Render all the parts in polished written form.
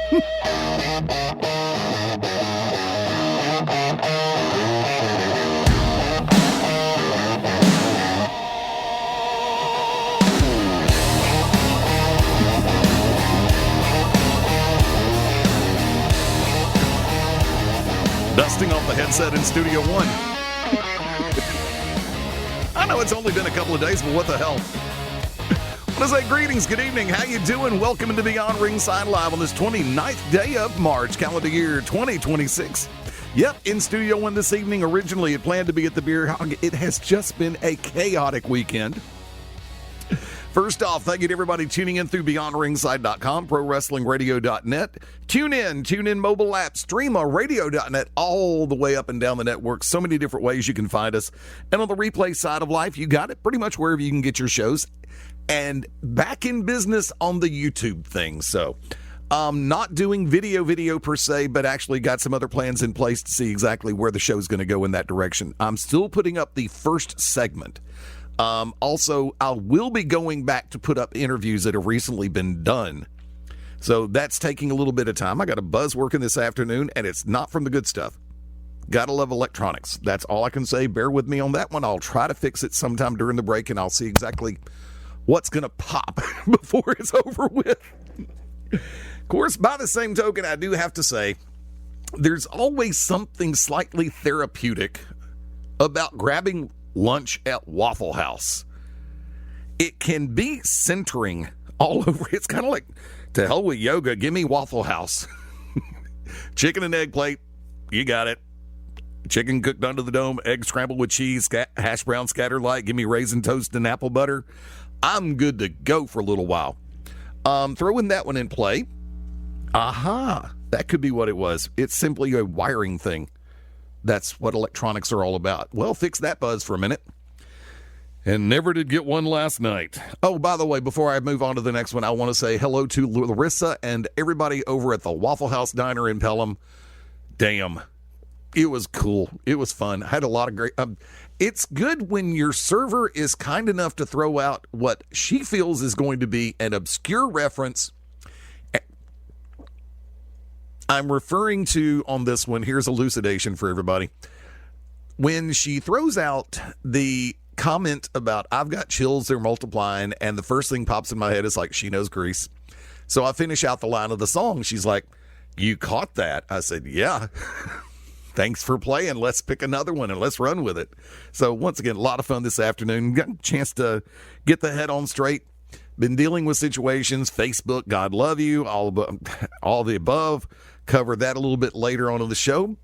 Dusting off the headset in Studio One. I know it's only been a couple of days, but what the hell? I want to say greetings, good evening, how you doing? Welcome into Beyond Ringside Live on this 29th day of March, calendar year 2026. Yep, in Studio One this evening. Originally, it planned to be at the Beer Hog. It has just been a chaotic weekend. First off, thank you to everybody tuning in through BeyondRingside.com, ProWrestlingRadio.net, TuneIn mobile app, StreamRadio.net, all the way up and down the network. So many different ways you can find us. And on the replay side of life, you got it pretty much wherever you can get your shows. And back in business on the YouTube thing. So, not doing video per se, but actually got some other plans in place to see exactly where the show's going to go in that direction. I'm still putting up the first segment. Also, I will be going back to put up interviews that have recently been done. So that's taking a little bit of time. I got a buzz working this afternoon, and it's not from the good stuff. Gotta love electronics. That's all I can say. Bear with me on that one. I'll try to fix it sometime during the break, and I'll see exactly what's going to pop before it's over with. Of course, by the same token, I do have to say, there's always something slightly therapeutic about grabbing lunch at Waffle House. It can be centering all over. It's kind of like, to hell with yoga, give me Waffle House. Chicken and egg plate, you got it. Chicken cooked under the dome, egg scrambled with cheese, hash brown scattered light, give me raisin toast and apple butter. I'm good to go for a little while. Throwing that one in play. Aha, that could be what it was. It's simply a wiring thing. That's what electronics are all about. Well, fix that buzz for a minute. And never did get one last night. Oh, by the way, before I move on to the next one, I want to say hello to Larissa and everybody over at the Waffle House Diner in Pelham. Damn. It was cool. It was fun. I had a lot of great... it's good when your server is kind enough to throw out what she feels is going to be an obscure reference. I'm referring to, on this one, here's elucidation for everybody. When she throws out the comment about, I've got chills, they're multiplying, and the first thing pops in my head is like, she knows Grease. So I finish out the line of the song. She's like, you caught that? I said, yeah. Thanks for playing. Let's pick another one and let's run with it. So once again, a lot of fun this afternoon. Got a chance to get the head on straight. Been dealing with situations, Facebook, God love you, all the above. Cover that a little bit later on in the show.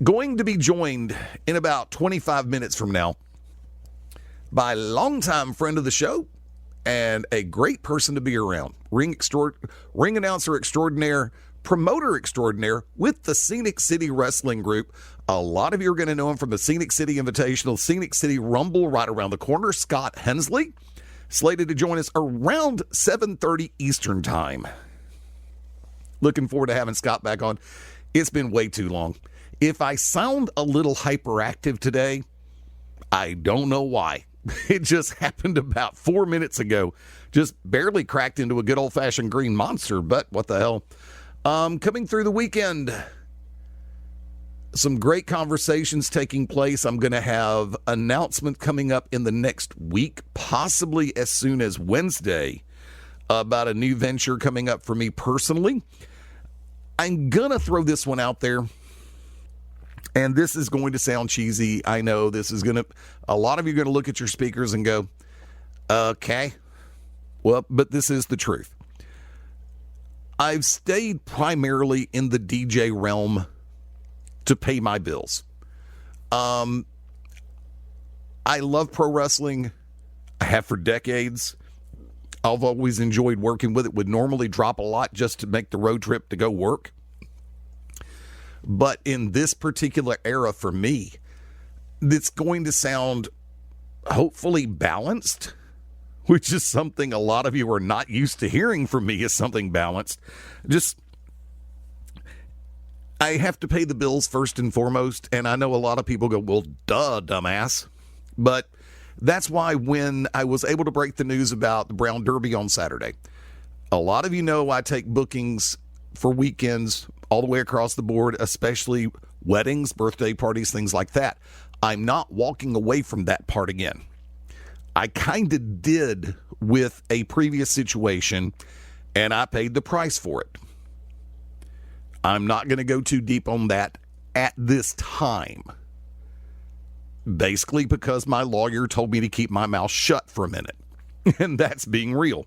Going to be joined in about 25 minutes from now by a longtime friend of the show and a great person to be around. Ring announcer extraordinaire, promoter extraordinaire with the Scenic City Wrestling Group. A lot of you are going to know him from the Scenic City Invitational, Scenic City Rumble right around the corner. Scott Hensley, slated to join us around 7:30 Eastern Time. Looking forward to having Scott back on. It's been way too long. If I sound a little hyperactive today, I don't know why. It just happened about 4 minutes ago. Just barely cracked into a good old-fashioned green monster, but what the hell. Coming through the weekend, some great conversations taking place. I'm going to have announcement coming up in the next week, possibly as soon as Wednesday, about a new venture coming up for me personally. I'm going to throw this one out there, and this is going to sound cheesy. I know this is going to, a lot of you are going to look at your speakers and go, okay, well, but this is the truth. I've stayed primarily in the DJ realm to pay my bills. I love pro wrestling. I have for decades. I've always enjoyed working with it. Would normally drop a lot just to make the road trip to go work. But in this particular era for me, it's going to sound hopefully balanced, which is something a lot of you are not used to hearing from me, is something balanced. Just, I have to pay the bills first and foremost, and I know a lot of people go, well, duh, dumbass. But that's why when I was able to break the news about the Brown Derby on Saturday, A lot of you know I take bookings for weekends all the way across the board, especially weddings, birthday parties, things like that. I'm not walking away from that part again. I kind of did with a previous situation, and I paid the price for it. I'm not going to go too deep on that at this time. Basically because my lawyer told me to keep my mouth shut for a minute. And that's being real.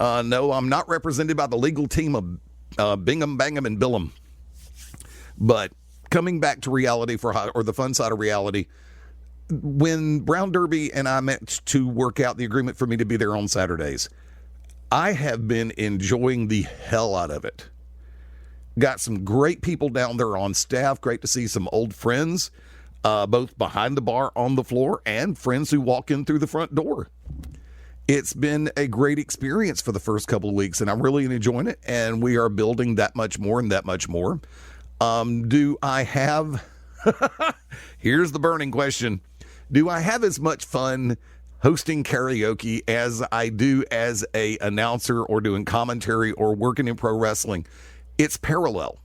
No, I'm not represented by the legal team of Bingham, Bangham, and Bilham. But coming back to reality or the fun side of reality, when Brown Derby and I met to work out the agreement for me to be there on Saturdays, I have been enjoying the hell out of it. Got some great people down there on staff. Great to see some old friends, both behind the bar, on the floor, and friends who walk in through the front door. It's been a great experience for the first couple of weeks, and I'm really enjoying it, and we are building that much more and that much more. Do I have... Here's the burning question. Do I have as much fun hosting karaoke as I do as a announcer or doing commentary or working in pro wrestling? It's parallel,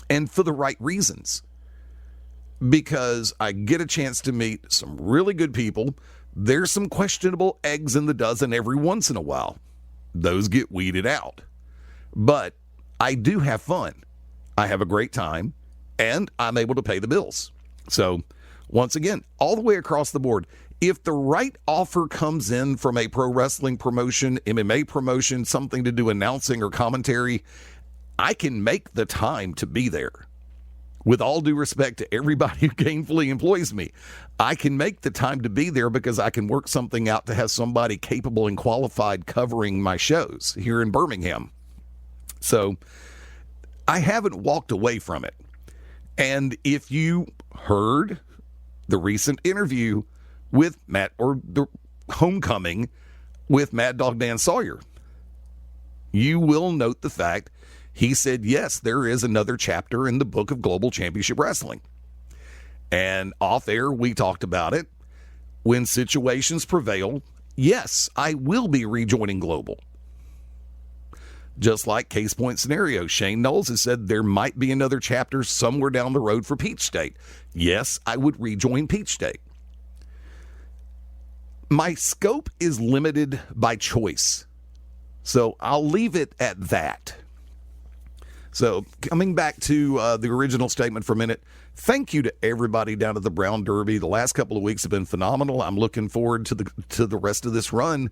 and for the right reasons, because I get a chance to meet some really good people. There's some questionable eggs in the dozen every once in a while. Those get weeded out, but I do have fun. I have a great time, and I'm able to pay the bills. So once again, all the way across the board, if the right offer comes in from a pro wrestling promotion, MMA promotion, something to do announcing or commentary, I can make the time to be there. With all due respect to everybody who gainfully employs me, I can make the time to be there because I can work something out to have somebody capable and qualified covering my shows here in Birmingham. So I haven't walked away from it. And if you heard the recent interview with Matt, or the homecoming with Mad Dog Dan Sawyer, you will note the fact he said, yes, there is another chapter in the book of Global Championship Wrestling. And off air, we talked about it. When situations prevail, yes, I will be rejoining Global. Just like case point scenario, Shane Knowles has said there might be another chapter somewhere down the road for Peach State. Yes, I would rejoin Peach State. My scope is limited by choice, so I'll leave it at that. So coming back to the original statement for a minute, thank you to everybody down at the Brown Derby. The last couple of weeks have been phenomenal. I'm looking forward to the rest of this run.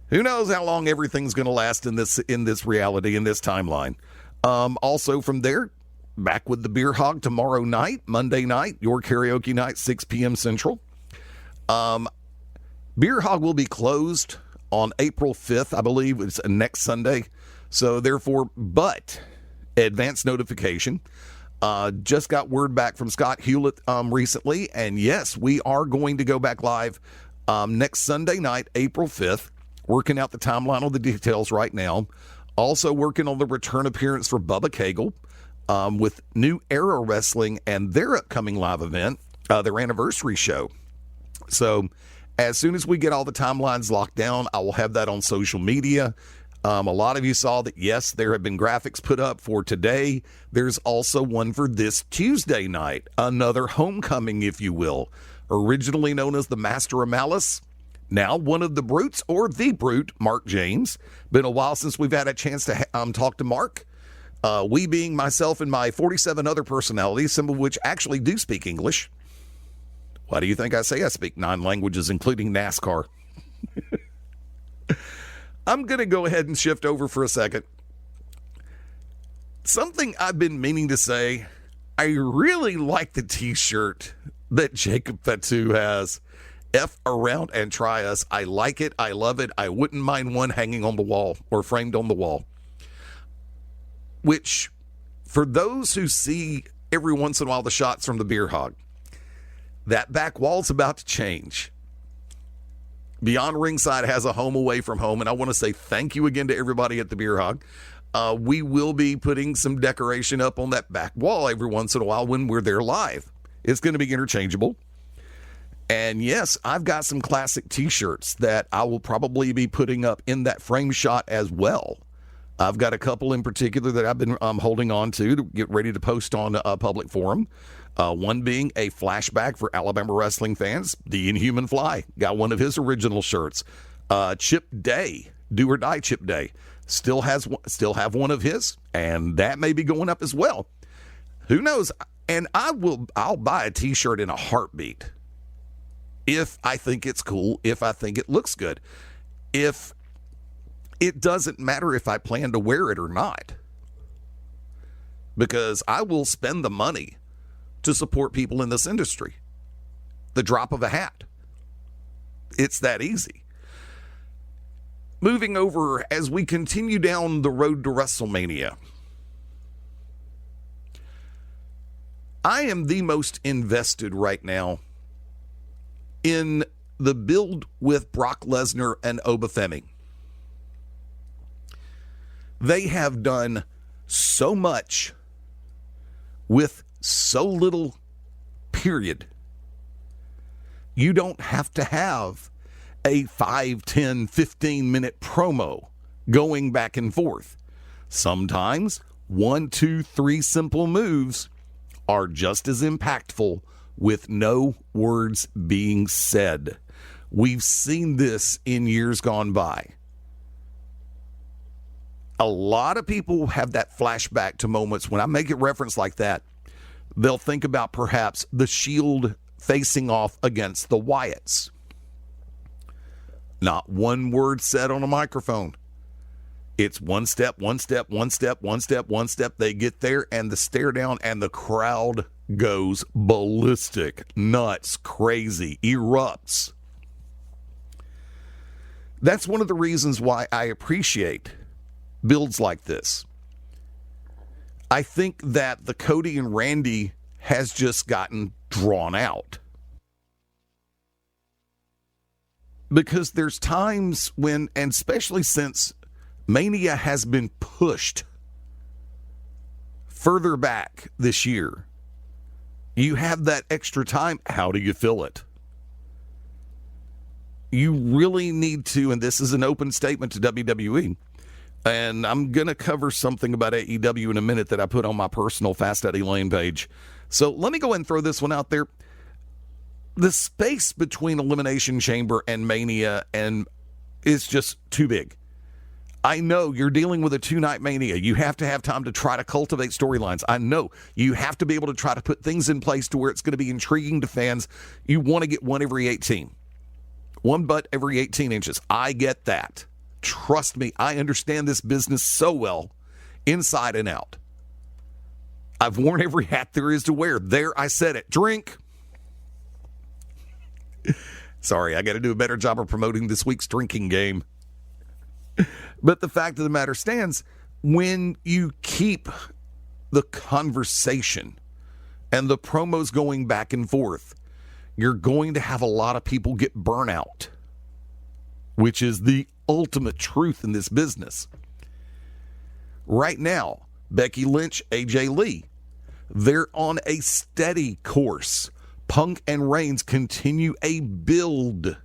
Who knows how long everything's going to last in this reality, in this timeline. Also from there, back with the Beer Hog tomorrow night, Monday night, your karaoke night, 6 p.m. Central. Beer Hog will be closed on April 5th, I believe. It's next Sunday. So therefore, but advance notification. Just got word back from Scott Hewlett recently, and yes, we are going to go back live next Sunday night, April 5th. Working out the timeline on the details right now. Also working on the return appearance for Bubba Cagle with New Era Wrestling and their upcoming live event, their anniversary show. So as soon as we get all the timelines locked down, I will have that on social media. A lot of you saw that, yes, there have been graphics put up for today. There's also one for this Tuesday night, another homecoming, if you will. Originally known as the Master of Malice, now one of the Brutes, or the Brute, Mark James. Been a while since we've had a chance to talk to Mark. We being myself and my 47 other personalities, some of which actually do speak English. Why do you think I say I speak 9 languages, including NASCAR? I'm going to go ahead and shift over for a second. Something I've been meaning to say, I really like the t-shirt that Jacob Fatu has. F around and try us. I like it. I love it. I wouldn't mind one hanging on the wall or framed on the wall. Which, for those who see every once in a while the shots from the Beer Hog, that back wall's about to change. Beyond Ringside has a home away from home, and I want to say thank you again to everybody at the Beer Hog. We will be putting some decoration up on that back wall every once in a while when we're there live. It's going to be interchangeable. And yes, I've got some classic t-shirts that I will probably be putting up in that frame shot as well. I've got a couple in particular that I've been holding on to get ready to post on a public forum. One being a flashback for Alabama wrestling fans. The Inhuman Fly got one of his original shirts. Chip Day, Do or Die Chip Day, still have one of his, and that may be going up as well. Who knows? And I'll buy a T-shirt in a heartbeat if I think it's cool, if I think it looks good, if it doesn't matter if I plan to wear it or not, because I will spend the money to support people in this industry. The drop of a hat. It's that easy. Moving over as we continue down the road to WrestleMania. I am the most invested right now in the build with Brock Lesnar and Obafemi. They have done so much with so little, period. You don't have to have a 5, 10, 15-minute promo going back and forth. Sometimes 1, 2, 3 simple moves are just as impactful with no words being said. We've seen this in years gone by. A lot of people have that flashback to moments when I make a reference like that. They'll think about perhaps the Shield facing off against the Wyatts. Not one word said on a microphone. It's one step, one step, one step, one step, one step. They get there and the stare down and the crowd goes ballistic, nuts, crazy, erupts. That's one of the reasons why I appreciate builds like this. I think that the Cody and Randy has just gotten drawn out. Because there's times when, and especially since Mania has been pushed further back this year, you have that extra time. How do you fill it? You really need to, and this is an open statement to WWE, and I'm going to cover something about AEW in a minute that I put on my personal Fast Eddie Layne page. So let me go ahead and throw this one out there. The space between Elimination Chamber and Mania is just too big. I know you're dealing with a 2-night Mania. You have to have time to try to cultivate storylines. I know you have to be able to try to put things in place to where it's going to be intriguing to fans. You want to get one every 18. One butt every 18 inches. I get that. Trust me, I understand this business so well, inside and out. I've worn every hat there is to wear. There, I said it. Drink. Sorry, I got to do a better job of promoting this week's drinking game. But the fact of the matter stands, when you keep the conversation and the promos going back and forth, you're going to have a lot of people get burnout, which is the ultimate truth in this business. Right now, Becky Lynch, AJ Lee, they're on a steady course. Punk and Reigns continue a build.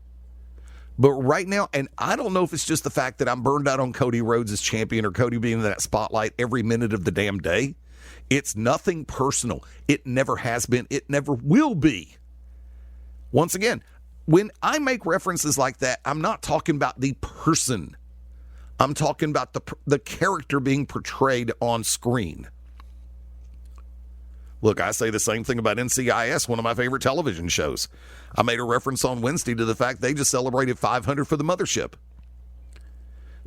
But right now, and I don't know if it's just the fact that I'm burned out on Cody Rhodes as champion or Cody being in that spotlight every minute of the damn day. It's nothing personal. It never has been. It never will be. Once again, when I make references like that, I'm not talking about the person. I'm talking about the character being portrayed on screen. Look, I say the same thing about NCIS, one of my favorite television shows. I made a reference on Wednesday to the fact they just celebrated 500 for the mothership.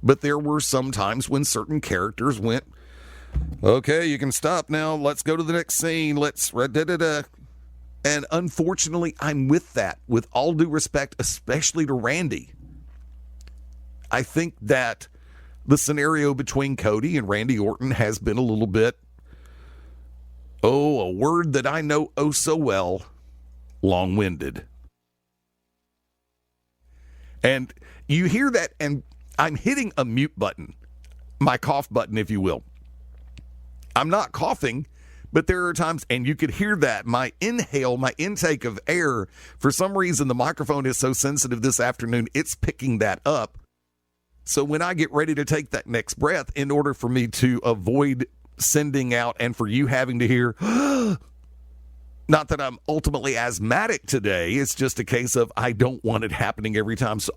But there were some times when certain characters went, okay, you can stop now. Let's go to the next scene. Let's da-da-da. And unfortunately, I'm with that, with all due respect, especially to Randy. I think that the scenario between Cody and Randy Orton has been a little bit, a word that I know oh so well, long-winded. And you hear that, and I'm hitting a mute button, my cough button, if you will. I'm not coughing, but there are times, and you could hear that, my inhale, my intake of air, for some reason the microphone is so sensitive this afternoon, it's picking that up. So when I get ready to take that next breath, in order for me to avoid sending out and for you having to hear, not that I'm ultimately asthmatic today, it's just a case of I don't want it happening every time. So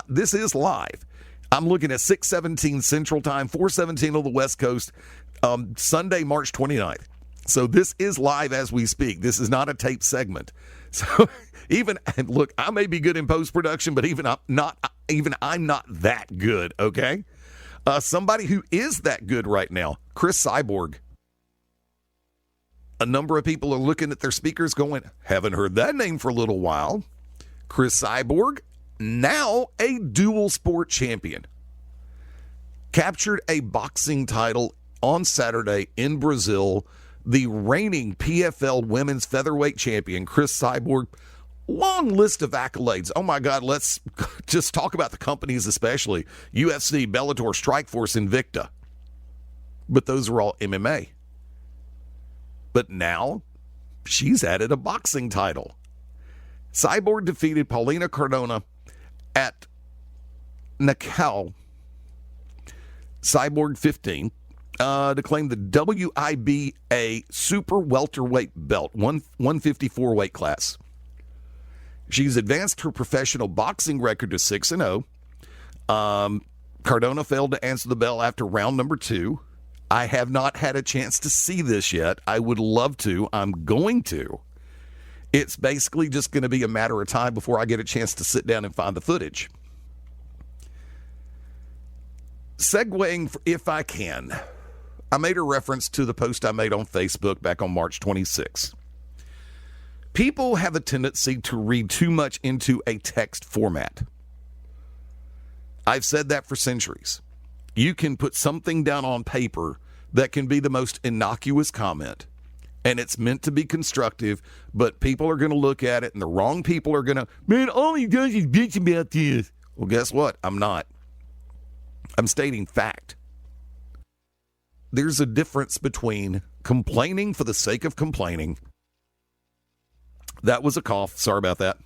this is live. I'm looking at 6:17 Central Time, 4:17 on the West Coast, Sunday, March 29th. So this is live as we speak. This is not a tape segment. So and look, I may be good in post-production, but I'm not that good, okay? Somebody who is that good right now, Chris Cyborg. A number of people are looking at their speakers going, haven't heard that name for a little while. Chris Cyborg, now a dual sport champion. Captured a boxing title on Saturday in Brazil. The reigning PFL women's featherweight champion, Chris Cyborg. Long list of accolades. Oh my God, let's just talk about the companies especially. UFC, Bellator, Strikeforce, Invicta. But those are all MMA. But now, she's added a boxing title. Cyborg defeated Paulina Cardona at Nakao. Cyborg 15. To claim the WIBA super welterweight belt, 154 weight class. She's advanced her professional boxing record to 6-0. Cardona failed to answer the bell after round number 2. I have not had a chance to see this yet. I would love to. I'm going to. It's basically just going to be a matter of time before I get a chance to sit down and find the footage. Segueing, if I can, I made a reference to the post I made on Facebook back on March 26. People have a tendency to read too much into a text format. I've said that for centuries. You can put something down on paper that can be the most innocuous comment, and it's meant to be constructive, but people are going to look at it, and the wrong people are going to, man, all he does is bitch about this. Well, guess what? I'm not. I'm stating fact. There's a difference between complaining for the sake of complaining. That was a cough. Sorry about that.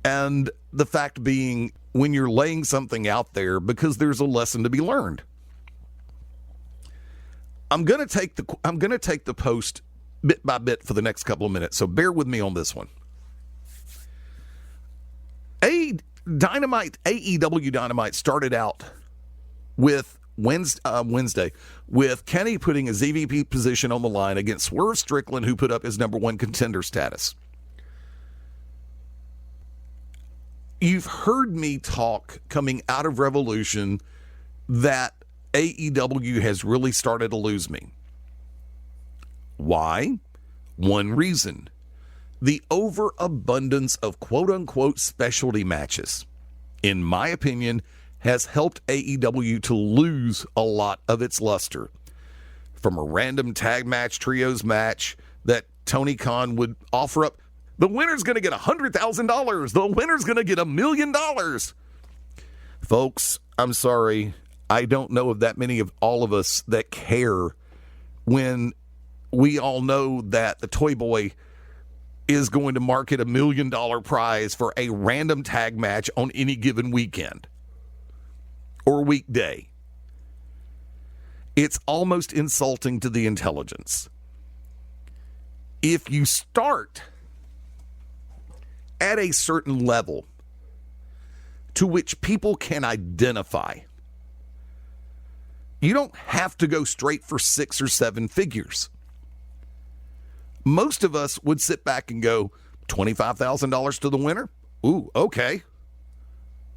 And the fact being, when you're laying something out there because there's a lesson to be learned. I'm going to take the post bit by bit for the next couple of minutes, so bear with me on this one. AEW Dynamite started out with Wednesday with Kenny putting his EVP position on the line against Swerve Strickland, who put up his number 1 contender status. You've heard me talk coming out of Revolution that AEW has really started to lose me. Why? One reason. The overabundance of quote-unquote specialty matches, in my opinion, has helped AEW to lose a lot of its luster. From a random tag match, trios match that Tony Khan would offer up, the winner's going to get $100,000. The winner's going to get $1 million. Folks, I'm sorry. I don't know of that many of all of us that care when we all know that the Toy Boy is going to market $1 million prize for a random tag match on any given weekend or weekday. It's almost insulting to the intelligence. If you start at a certain level to which people can identify, you don't have to go straight for 6 or 7 figures. Most of us would sit back and go, $25,000 to the winner? Ooh, okay.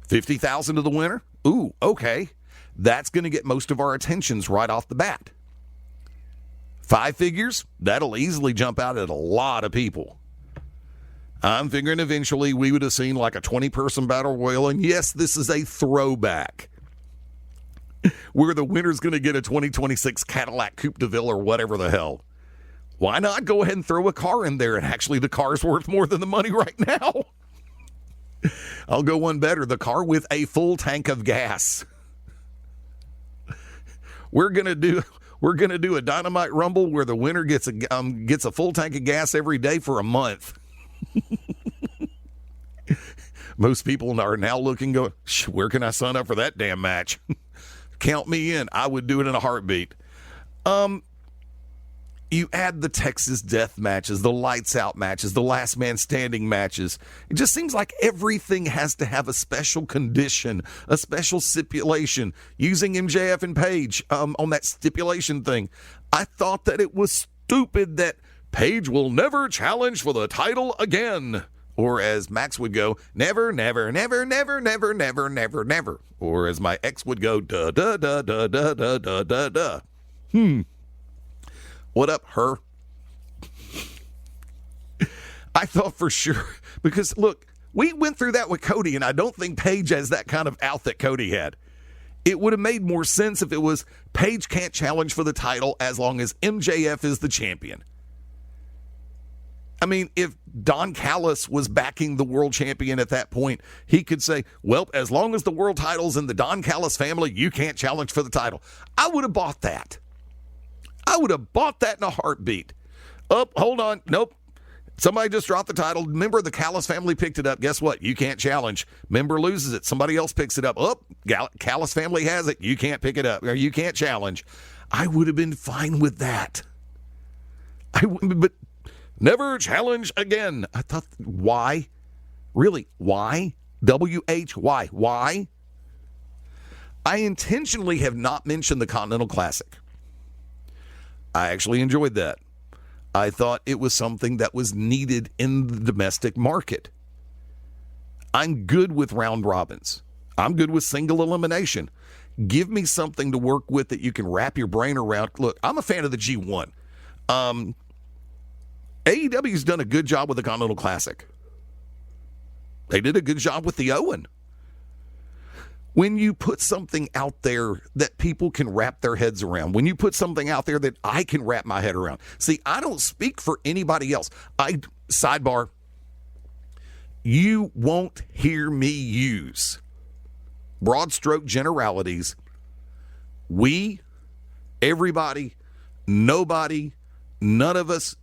$50,000 to the winner? Ooh, okay. That's going to get most of our attentions right off the bat. 5 figures? That'll easily jump out at a lot of people. I'm figuring eventually we would have seen like a 20-person battle royal, and yes, this is a throwback, where the winner's going to get a 2026 Cadillac Coupe de Ville or whatever the hell. Why not go ahead and throw a car in there? And actually, the car's worth more than the money right now. I'll go one better. The car with a full tank of gas. We're gonna do a Dynamite Rumble where the winner gets a full tank of gas every day for a month. Most people are now looking, going, where can I sign up for that damn match? Count me in. I would do it in a heartbeat. You add the Texas death matches, the lights out matches, the last man standing matches. It just seems like everything has to have a special condition, a special stipulation. Using MJF and Paige on that stipulation thing, I thought that it was stupid that Paige will never challenge for the title again. Or as Max would go, never, never, never, never, never, never, never, never. Or as my ex would go, da, da, da, da, da, da, da, da, da. What up, her? I thought for sure, because look, we went through that with Cody, and I don't think Paige has that kind of out that Cody had. It would have made more sense if it was Paige can't challenge for the title as long as MJF is the champion. I mean, if Don Callis was backing the world champion at that point, he could say, well, as long as the world title's in the Don Callis family, you can't challenge for the title. I would have bought that. I would have bought that in a heartbeat. Oh, hold on. Nope. Somebody just dropped the title. Member of the Callis family picked it up. Guess what? You can't challenge. Member loses it. Somebody else picks it up. Oh, Callis family has it. You can't pick it up. Or you can't challenge. I would have been fine with that. But never challenge again. I thought, why? Really? Why? W-H-Y. Why? I intentionally have not mentioned the Continental Classic. I actually enjoyed that. I thought it was something that was needed in the domestic market. I'm good with round robins. I'm good with single elimination. Give me something to work with that you can wrap your brain around. Look, I'm a fan of the G1. AEW's done a good job with the Continental Classic. They did a good job with the Owen. When you put something out there that people can wrap their heads around, when you put something out there that I can wrap my head around. See, I don't speak for anybody else. Sidebar, you won't hear me use broad stroke generalities. We, everybody, nobody, none of us,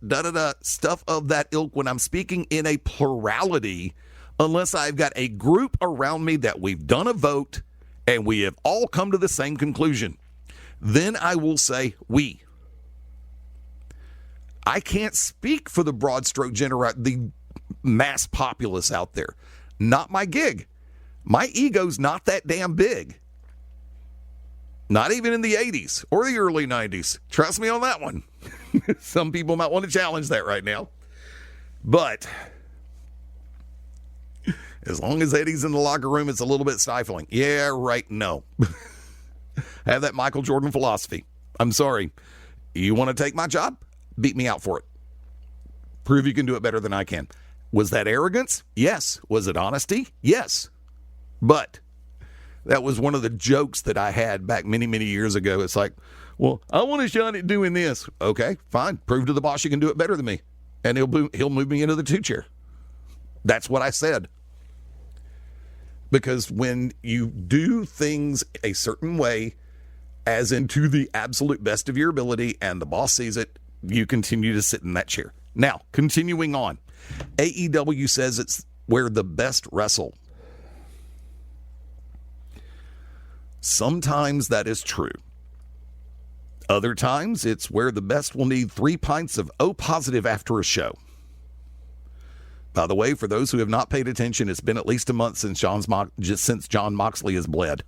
stuff of that ilk when I'm speaking in a plurality, unless I've got a group around me that we've done a vote and we have all come to the same conclusion. Then I will say we. I can't speak for the broad stroke the mass populace out there. Not my gig. My ego's not that damn big. Not even in the 80s or the early 90s. Trust me on that one. Some people might want to challenge that right now. But as long as Eddie's in the locker room, it's a little bit stifling. Yeah, right, no. Have that Michael Jordan philosophy. I'm sorry. You want to take my job? Beat me out for it. Prove you can do it better than I can. Was that arrogance? Yes. Was it honesty? Yes. But that was one of the jokes that I had back many, many years ago. It's like, well, I want a shot at doing this. Okay, fine. Prove to the boss you can do it better than me. And he'll move me into the 2-chair. That's what I said. Because when you do things a certain way, as into the absolute best of your ability, and the boss sees it, you continue to sit in that chair. Now, continuing on. AEW says it's where the best wrestle. Sometimes that is true. Other times, it's where the best will need 3 pints of O positive after a show. By the way, for those who have not paid attention, it's been at least a month since Jon Moxley has bled.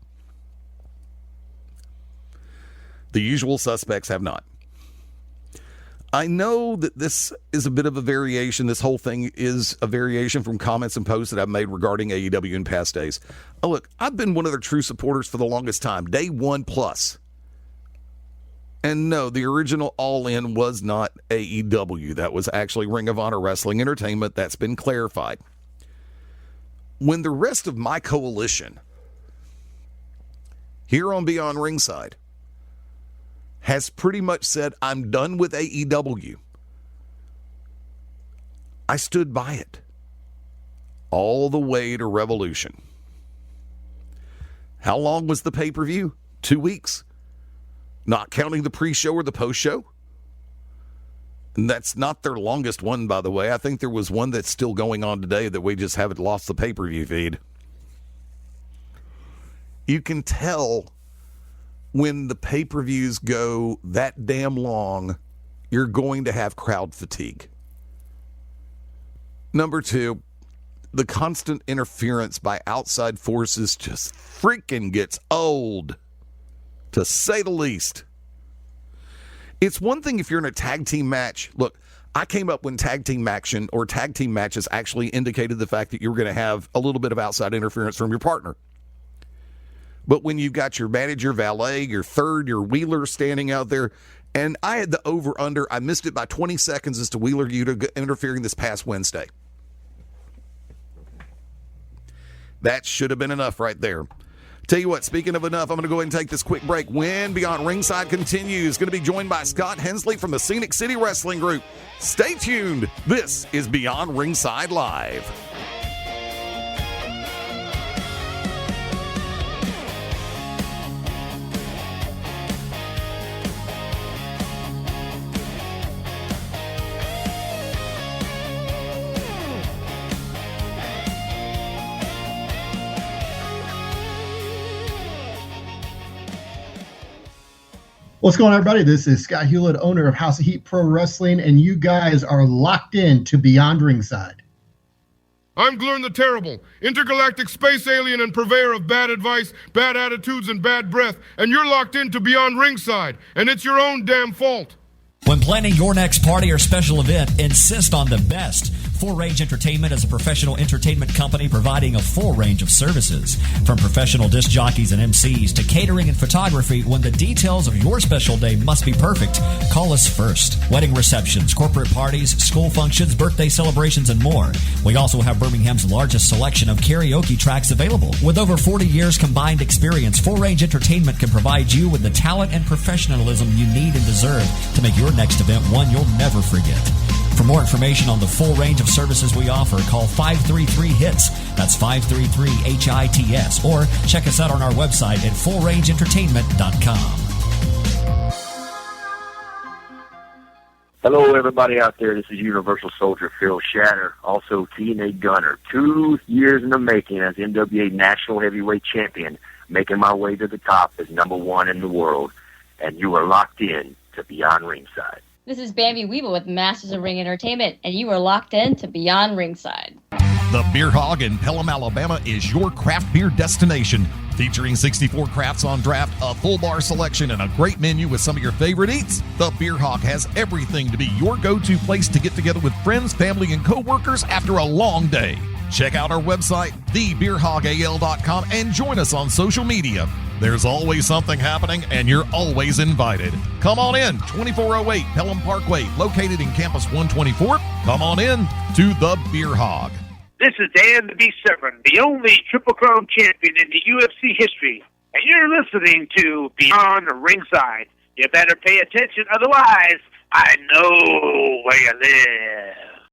The usual suspects have not. I know that this is a bit of a variation. This whole thing is a variation from comments and posts that I've made regarding AEW in past days. Oh, look, I've been one of their true supporters for the longest time, day one plus. And no, the original All In was not AEW. That was actually Ring of Honor Wrestling Entertainment. That's been clarified. When the rest of my coalition here on Beyond Ringside has pretty much said, I'm done with AEW, I stood by it all the way to Revolution. How long was the pay-per-view? 2 weeks. Not counting the pre-show or the post-show. And that's not their longest one, by the way. I think there was one that's still going on today that we just haven't lost the pay-per-view feed. You can tell when the pay-per-views go that damn long, you're going to have crowd fatigue. Number two, the constant interference by outside forces just freaking gets old, to say the least. It's one thing if you're in a tag team match. Look, I came up when tag team action or tag team matches actually indicated the fact that you were going to have a little bit of outside interference from your partner. But when you've got your manager, valet, your third, your wheeler standing out there, and I had the over-under, I missed it by 20 seconds as to Wheeler Yuta interfering this past Wednesday. That should have been enough right there. Tell you what, speaking of enough, I'm going to go ahead and take this quick break. When Beyond Ringside continues, going to be joined by Scott Hensley from the Scenic City Wrestling Group. Stay tuned. This is Beyond Ringside Live. What's going on, everybody? This is Scott Hewlett, owner of House of Heat Pro Wrestling, and you guys are locked in to Beyond Ringside. I'm Glurn the Terrible, intergalactic space alien and purveyor of bad advice, bad attitudes, and bad breath, and you're locked in to Beyond Ringside, and it's your own damn fault. When planning your next party or special event, insist on the best. Full Range Entertainment is a professional entertainment company providing a full range of services. From professional disc jockeys and MCs to catering and photography, when the details of your special day must be perfect, call us first. Wedding receptions, corporate parties, school functions, birthday celebrations, and more. We also have Birmingham's largest selection of karaoke tracks available. With over 40 years combined experience, Full Range Entertainment can provide you with the talent and professionalism you need and deserve to make your next event one you'll never forget. For more information on the full range of services we offer, call 533-HITS. That's 533-HITS. Or check us out on our website at fullrangeentertainment.com. Hello, everybody out there. This is Universal Soldier Phil Shatter, also TNA Gunner. 2 years in the making as NWA National Heavyweight Champion, making my way to the top as #1 in the world. And you are locked in to Beyond Ringside. This is Bambi Weeble with Masters of Ring Entertainment, and you are locked in to Beyond Ringside. The Beer Hog in Pelham, Alabama is your craft beer destination. Featuring 64 crafts on draft, a full bar selection, and a great menu with some of your favorite eats, The Beer Hog has everything to be your go-to place to get together with friends, family, and co-workers after a long day. Check out our website, thebeerhogal.com, and join us on social media. There's always something happening, and you're always invited. Come on in, 2408 Pelham Parkway, located in Campus 124. Come on in to The Beer Hog. This is Dan the Beast Severn, the only Triple Crown champion in the UFC history, and you're listening to Beyond Ringside. You better pay attention, otherwise I know where you live.